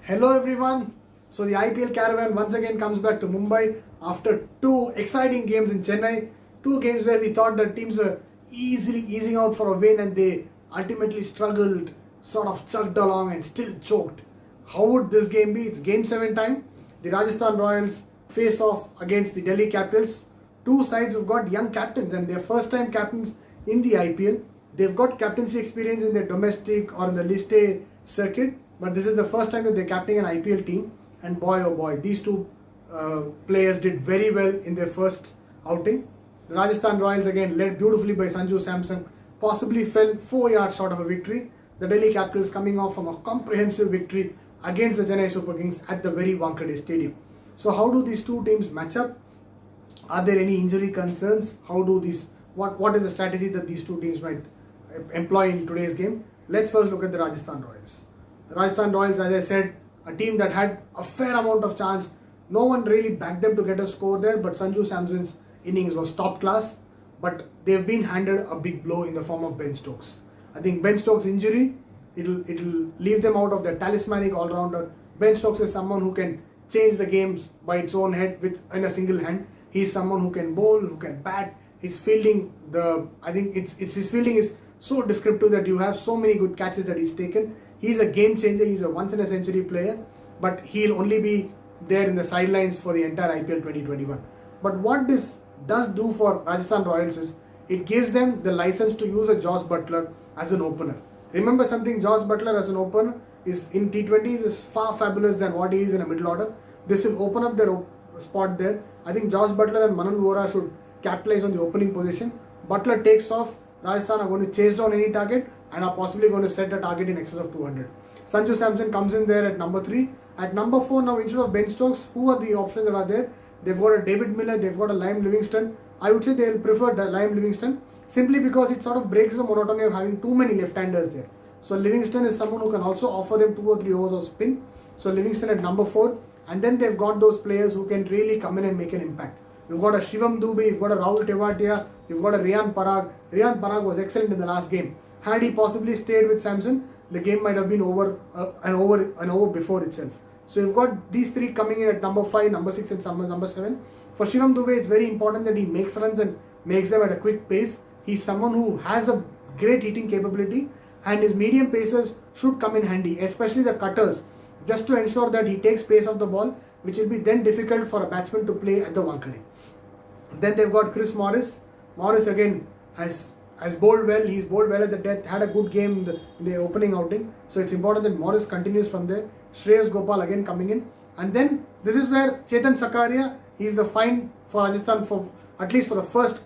Hello everyone. So the IPL caravan once again comes back to Mumbai after two exciting games in Chennai. Two games where we thought the teams were easily easing out for a win and they ultimately struggled, sort of chugged along and still choked. How would this game be? It's game 7 time. The Rajasthan Royals face off against the Delhi Capitals. Two sides who've got young captains and they're first time captains in the IPL. They've got captaincy experience in their domestic or in the List A circuit, but this is the first time that they're captaining an IPL team. And boy oh boy, these two players did very well in their first outing. The Rajasthan Royals again led beautifully by Sanju Samson, possibly fell 4 yards short of a victory. The Delhi Capitals coming off from a comprehensive victory against the Chennai Super Kings at the very Wankhede Stadium. So how do these two teams match up? Are there any injury concerns? What is the strategy that these two teams might employ in today's game? Let's first look at the Rajasthan Royals. The Rajasthan Royals, as I said, a team that had a fair amount of chance. No one really backed them to get a score there, but Sanju Samson's innings was top class. But they've been handed a big blow in the form of Ben Stokes. I think Ben Stokes' injury, it'll leave them out of their talismanic all-rounder. Ben Stokes is someone who can change the games by its own head in a single hand. He's someone who can bowl, who can bat. His fielding, his fielding is so descriptive that you have so many good catches that he's taken. He's a game changer. He's a once in a century player, but he'll only be there in the sidelines for the entire IPL 2021. But what this does do for Rajasthan Royals is it gives them the license to use a Jos Buttler as an opener. Remember something, Jos Buttler as an opener is in T20s is far fabulous than what he is in a middle order. This will open up their spot there. I think Jos Buttler and Manan Vora should capitalize on the opening position. Buttler takes off. Rajasthan are going to chase down any target and are possibly going to set a target in excess of 200. Sanju Samson comes in there at number 3. At number 4 now, instead of Ben Stokes, who are the options that are there? They've got a David Miller, they've got a Liam Livingston. I would say they'll prefer Liam Livingston simply because it sort of breaks the monotony of having too many left-handers there. So Livingston is someone who can also offer them 2 or 3 overs of spin. So Livingston at number 4. And then they've got those players who can really come in and make an impact. You've got a Shivam Dube, you've got a Rahul Tewatia, you've got a Riyan Parag. Riyan Parag was excellent in the last game. Had he possibly stayed with Samson, the game might have been over before itself. So you've got these 3 coming in at number 5, number 6 and number 7. For Shivam Dube, it's very important that he makes runs and makes them at a quick pace. He's someone who has a great hitting capability and his medium pacers should come in handy, especially the cutters, just to ensure that he takes pace of the ball, which will be then difficult for a batsman to play at the Wankhede. Then they've got Chris Morris. Morris again has bowled well. He's bowled well at the death, had a good game in the opening outing. So it's important that Morris continues from there. Shreyas Gopal again coming in. And then this is where Chetan Sakaria, he's the find for Rajasthan for at least for the first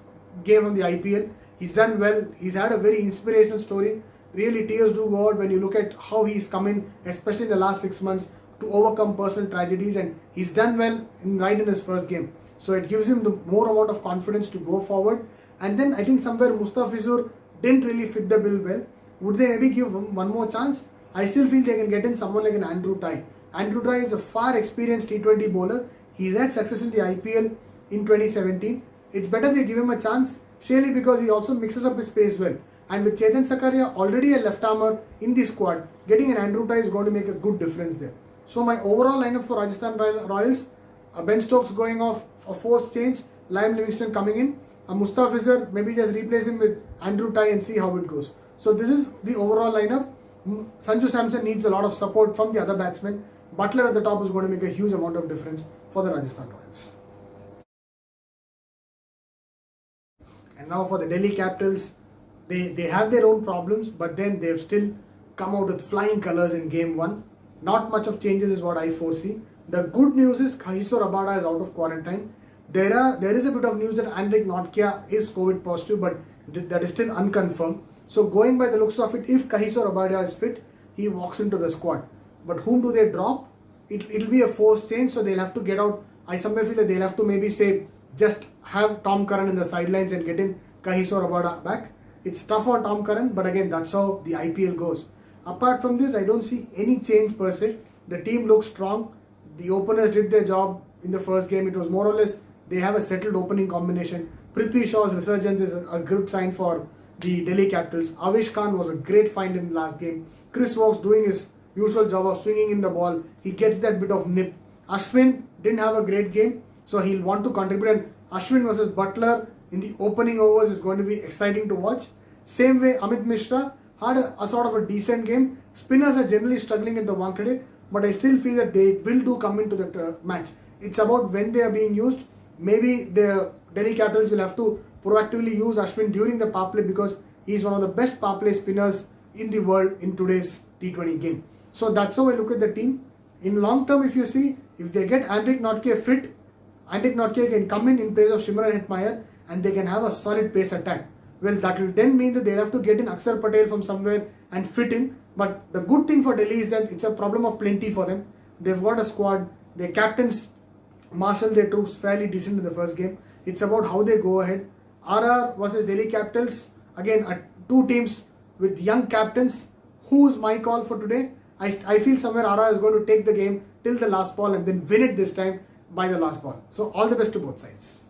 game of the IPL. He's done well. He's had a very inspirational story. Really tears do go out when you look at how he's come in, especially in the last 6 months, to overcome personal tragedies, and he's done well right in his first game. So it gives him the more amount of confidence to go forward. And then I think somewhere Mustafizur didn't really fit the bill well. Would they maybe give him one more chance? I still feel they can get in someone like an Andrew Tye. Andrew Tye is a far experienced T20 bowler. He's had success in the IPL in 2017. It's better they give him a chance, surely because he also mixes up his pace well. And with Chetan Sakaria already a left armer in the squad, getting an Andrew Tye is going to make a good difference there. So my overall lineup for Rajasthan Royals, Ben Stokes going off, a forced change, Liam Livingston coming in, Mustafizur, maybe just replace him with Andrew Tye and see how it goes. So this is the overall lineup. Sanju Samson needs a lot of support from the other batsmen. Buttler at the top is going to make a huge amount of difference for the Rajasthan Royals. And now for the Delhi Capitals, they have their own problems, but then they've still come out with flying colours in game 1. Not much of changes is what I foresee. The good news is Kagiso Rabada is out of quarantine. There is a bit of news that Henrik Notkia is COVID positive, but that is still unconfirmed. So going by the looks of it, if Kagiso Rabada is fit, he walks into the squad. But whom do they drop? It'll be a forced change, so they'll have to get out. I somewhere feel that they'll have to maybe say just have Tom Curran in the sidelines and get in Kagiso Rabada back. It's tough on Tom Curran, but again, that's how the IPL goes. Apart from this, I don't see any change per se. The team looks strong. The openers did their job in the first game. It was more or less, they have a settled opening combination. Prithvi Shaw's resurgence is a good sign for the Delhi Capitals. Avish Khan was a great find in the last game. Chris Woakes doing his usual job of swinging in the ball. He gets that bit of nip. Ashwin didn't have a great game, so he'll want to contribute. And Ashwin versus Butler in the opening overs is going to be exciting to watch. Same way, Amit Mishra had a sort of a decent game. Spinners are generally struggling at the Wankhede, but I still feel that they will do come into the match. It's about when they are being used. Maybe the Delhi Capitals will have to proactively use Ashwin during the power play because he's one of the best power play spinners in the world in today's T20 game. So that's how I look at the team. In long term, if you see, if they get Andrik Notke fit, Andrik Notke can come in place of Shimron Hetmyer and they can have a solid pace attack. Well, that will then mean that they'll have to get in Akshar Patel from somewhere and fit in. But the good thing for Delhi is that it's a problem of plenty for them. They've got a squad. Their captains marshal their troops fairly decent in the first game. It's about how they go ahead. RR versus Delhi Capitals. Again, two teams with young captains. Who's my call for today? I feel somewhere RR is going to take the game till the last ball and then win it this time by the last ball. So all the best to both sides.